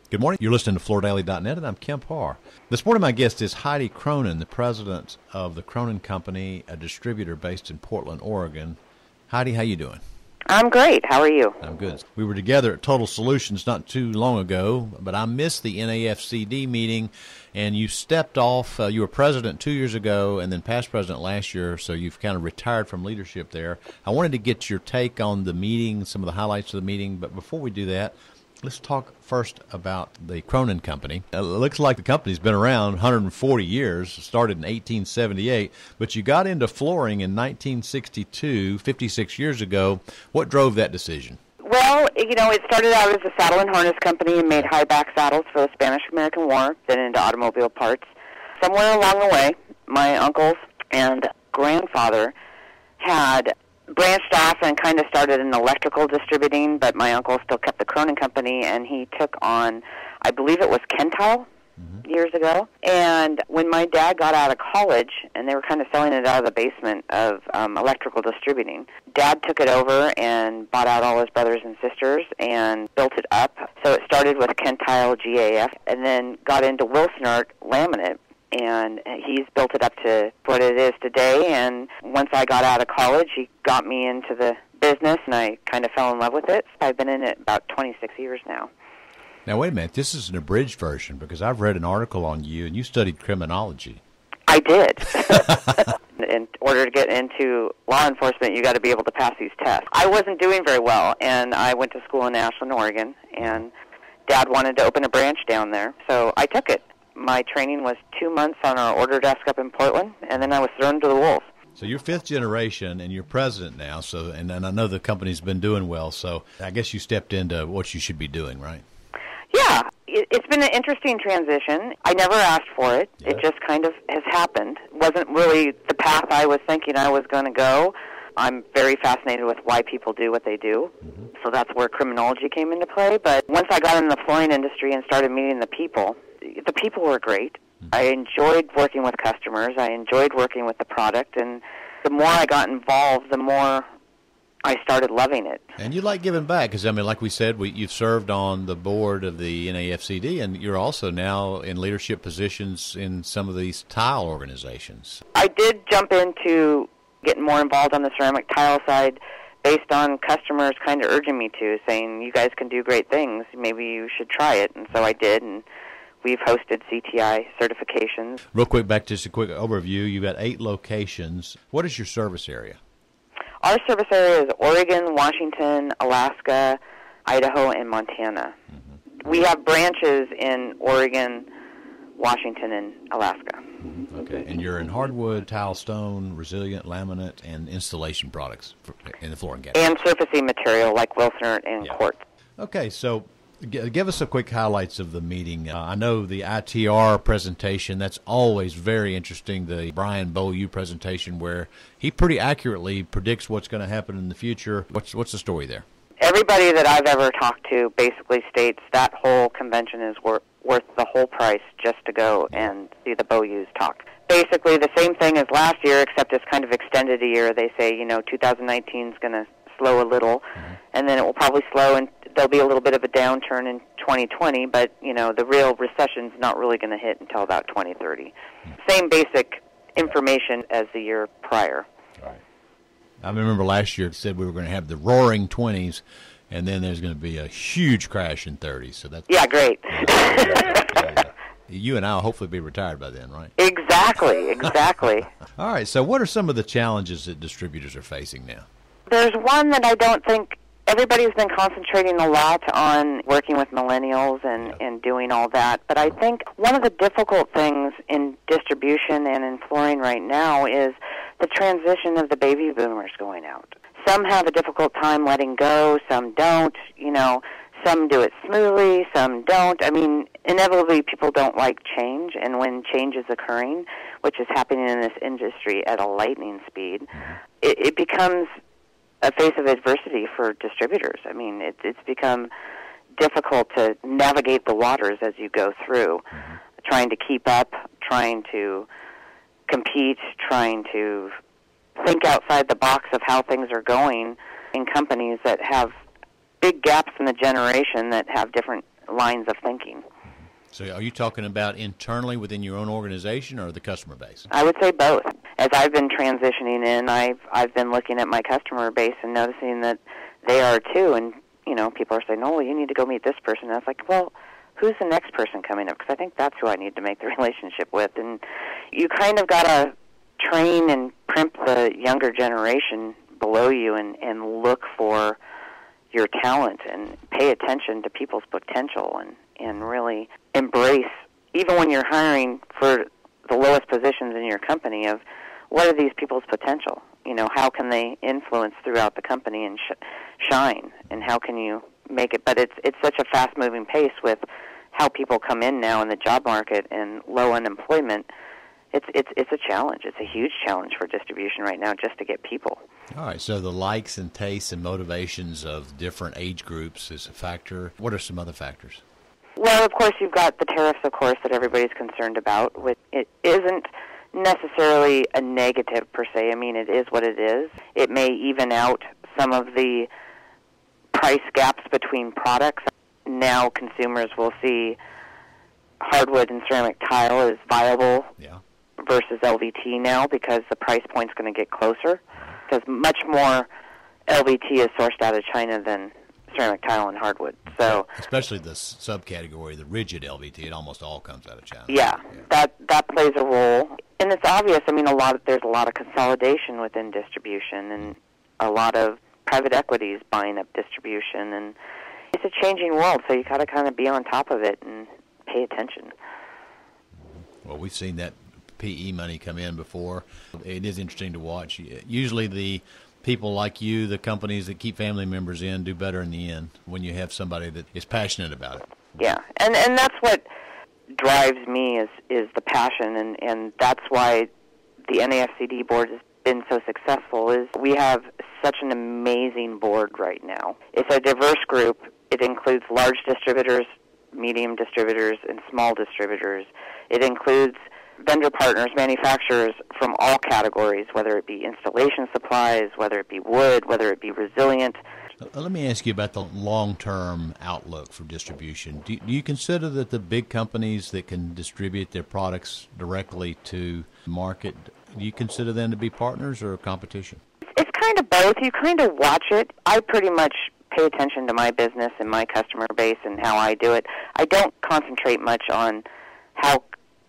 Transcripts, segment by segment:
Good morning. You're listening to FloorDaily.net, and I'm Kemp Harr. This morning, my guest is Heidi Cronin, the president of the Cronin Company, a distributor based in Portland, Oregon. Heidi, how you doing? I'm great. How are you? I'm good. We were together at Total Solutions not too long ago, but I missed the NAFCD meeting, and you stepped off. You were president 2 years ago and then past president last year, so you've kind of retired from leadership there. I wanted to get your take on the meeting, some of the highlights of the meeting, but before we do that, let's talk first about the Cronin Company. It looks like the company's been around 140 years, started in 1878, but you got into flooring in 1962, 56 years ago. What drove that decision? Well, it started out as a saddle and harness company and made high-back saddles for the Spanish-American War, then into automobile parts. Somewhere along the way, my uncles and grandfather had branched off and kind of started in electrical distributing, but my uncle still kept the Cronin Company, and he took on, I believe it was Kentile years ago. And when my dad got out of college, and they were kind of selling it out of the basement of electrical distributing, Dad took it over and bought out all his brothers and sisters and built it up. So it started with Kentile GAF and then got into Wilsonart laminate. And he's built it up to what it is today. And once I got out of college, he got me into the business, and I kind of fell in love with it. I've been in it about 26 years now. Now, wait a minute. This is an abridged version, because I've read an article on you, and you studied criminology. I did. In order to get into law enforcement, you got to be able to pass these tests. I wasn't doing very well, and I went to school in Ashland, Oregon, and Dad wanted to open a branch down there, so I took it. My training was 2 months on our order desk up in Portland, and then I was thrown to the wolves. So you're fifth generation, and you're president now. So, and I know the company's been doing well. So I guess you stepped into what you should be doing, right? Yeah, it's been an interesting transition. I never asked for it. Yeah. It just kind of has happened. It wasn't really the path I was thinking I was going to go. I'm very fascinated with why people do what they do. So that's where criminology came into play. But once I got in the flooring industry and started meeting the people were great. I enjoyed working with customers. I enjoyed working with the product. And the more I got involved, the more I started loving it. And you like giving back, because, I mean, like we said, you've served on the board of the NAFCD, and you're also now in leadership positions in some of these tile organizations. I did jump into getting more involved on the ceramic tile side based on customers kind of urging me to, saying, you guys can do great things. Maybe you should try it. And so I did, and we've hosted CTI certifications. Real quick, back to just a quick overview. You've got 8 locations. What is your service area? Our service area is Oregon, Washington, Alaska, Idaho, and Montana. We have branches in Oregon, Washington, and Alaska. Okay, and you're in hardwood, tile, stone, resilient, laminate, and installation products in the flooring category. And surfacing material like Wilsonart and quartz. Okay, so give us a quick highlights of the meeting. I know the ITR presentation, that's always very interesting, the Brian Beaulieu presentation, where he pretty accurately predicts what's going to happen in the future. What's the story there? Everybody that I've ever talked to basically states that whole convention is worth the whole price just to go and see the Beaulieu's talk. Basically the same thing as last year, except it's kind of extended a year. They say, 2019 is going to slow a little, and then it will probably slow, and there'll be a little bit of a downturn in 2020, but, the real recession's not really going to hit until about 2030. Same basic information as the year prior. Right. I remember last year it said we were going to have the roaring 20s, and then there's going to be a huge crash in 30s. So that's great. You and I will hopefully be retired by then, right? Exactly. All right, so what are some of the challenges that distributors are facing now? There's one that I don't think everybody's been concentrating a lot on, working with millennials and doing all that. But I think one of the difficult things in distribution and in flooring right now is the transition of the baby boomers going out. Some have a difficult time letting go, some don't. Some do it smoothly, some don't. I mean, inevitably people don't like change, and when change is occurring, which is happening in this industry at a lightning speed, it becomes a face of adversity for distributors. I mean, it's become difficult to navigate the waters as you go through, trying to keep up, trying to compete, trying to think outside the box of how things are going in companies that have big gaps in the generation, that have different lines of thinking. So are you talking about internally within your own organization or the customer base? I would say both. As I've been transitioning in, I've been looking at my customer base and noticing that they are too. And, people are saying, oh, well, you need to go meet this person. And I was like, well, who's the next person coming up? Because I think that's who I need to make the relationship with. And you kind of got to train and primp the younger generation below you and look for your talent and pay attention to people's potential and really embrace, even when you're hiring for the lowest positions in your company, of what are these people's potential? How can they influence throughout the company and shine? And how can you make it? But it's such a fast-moving pace with how people come in now in the job market and low unemployment. It's a challenge. It's a huge challenge for distribution right now just to get people. All right, so the likes and tastes and motivations of different age groups is a factor. What are some other factors? Well, of course, you've got the tariffs, of course, that everybody's concerned about. It isn't necessarily a negative per se. I mean, it is what it is. It may even out some of the price gaps between products. Now consumers will see hardwood and ceramic tile is viable versus LVT now, because the price point's going to get closer, because much more LVT is sourced out of China than ceramic tile and hardwood. So especially the subcategory, the rigid LVT, it almost all comes out of China. Yeah. That plays a role, and it's obvious. I mean, there's a lot of consolidation within distribution, and a lot of private equities buying up distribution, and it's a changing world. So you got to kind of be on top of it and pay attention. Well, we've seen that PE money come in before. It is interesting to watch. Usually the people like you, the companies that keep family members in, do better in the end when you have somebody that is passionate about it. Yeah, and that's what drives me is the passion, and that's why the NAFCD board has been so successful. Is we have such an amazing board right now. It's a diverse group. It includes large distributors, medium distributors, and small distributors. It includes vendor partners, manufacturers from all categories, whether it be installation supplies, whether it be wood, whether it be resilient. Let me ask you about the long-term outlook for distribution. Do you consider that the big companies that can distribute their products directly to market, do you consider them to be partners or competition? It's kind of both. You kind of watch it. I pretty much pay attention to my business and my customer base and how I do it. I don't concentrate much on how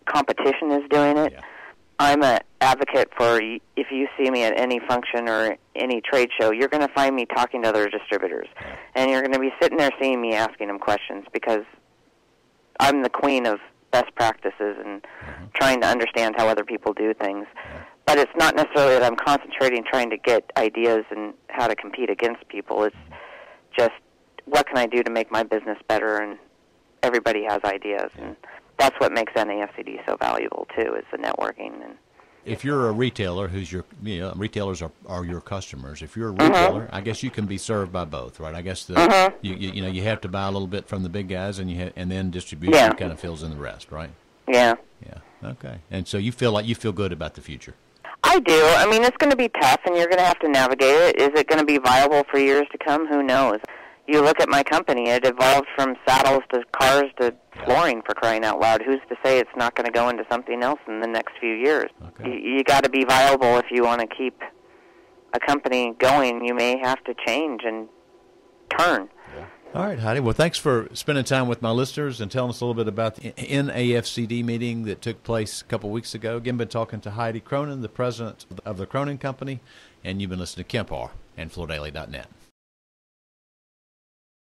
competition is doing it. Yeah. I'm an advocate for, if you see me at any function or any trade show, you're going to find me talking to other distributors. Yeah. And you're going to be sitting there seeing me asking them questions, because I'm the queen of best practices and trying to understand how other people do things. Yeah. But it's not necessarily that I'm concentrating trying to get ideas and how to compete against people. It's just, what can I do to make my business better? And everybody has ideas. Yeah. And that's what makes NAFCD so valuable, too, is the networking. And if you're a retailer who's retailers are your customers. If you're a retailer, I guess you can be served by both, right? I guess you have to buy a little bit from the big guys, and then distribution kind of fills in the rest, right? Yeah. Yeah. Okay. And so you feel good about the future. I do. I mean, it's going to be tough, and you're going to have to navigate it. Is it going to be viable for years to come? Who knows? You look at my company, it evolved from saddles to cars to flooring, for crying out loud. Who's to say it's not going to go into something else in the next few years? Okay. You got to be viable if you want to keep a company going. You may have to change and turn. Yeah. All right, Heidi. Well, thanks for spending time with my listeners and telling us a little bit about the NAFCD meeting that took place a couple weeks ago. Again, been talking to Heidi Cronin, the president of the Cronin Company, and you've been listening to Kemp Harr and FloorDaily.net.